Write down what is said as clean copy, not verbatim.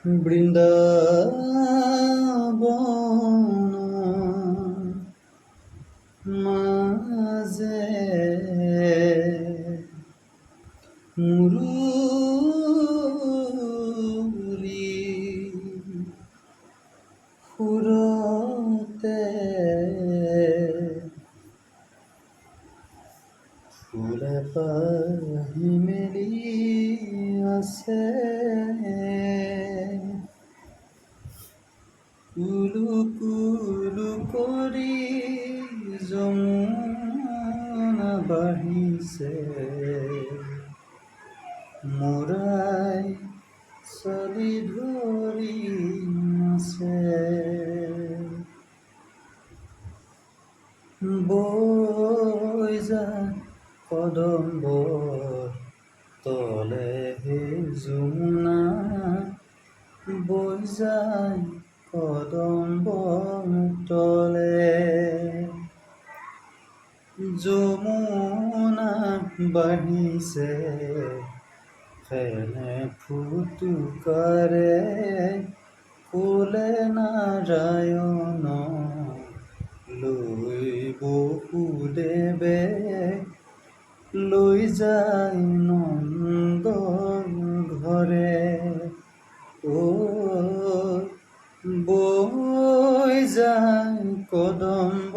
বৃন্দাবন মাঝে মুৰুৰি ফুৰতে ফুলে পাহি মেলি আছে কুলু কুলু কৰি যমুনা বাঢ়িছে মৰাই চলি ধৰি আছে বৈ যায় কদম্বৰ তলে হে যমুনা বৈ যায় কদম্বৰ তলে যমুনা বাঢ়িছে ফেনে ফুটুকাৰে ফুলে নাৰায়ণ লৈ বসুদেৱে লৈ যায় নন্দ ঘৰে বৈ যায় কদম্ব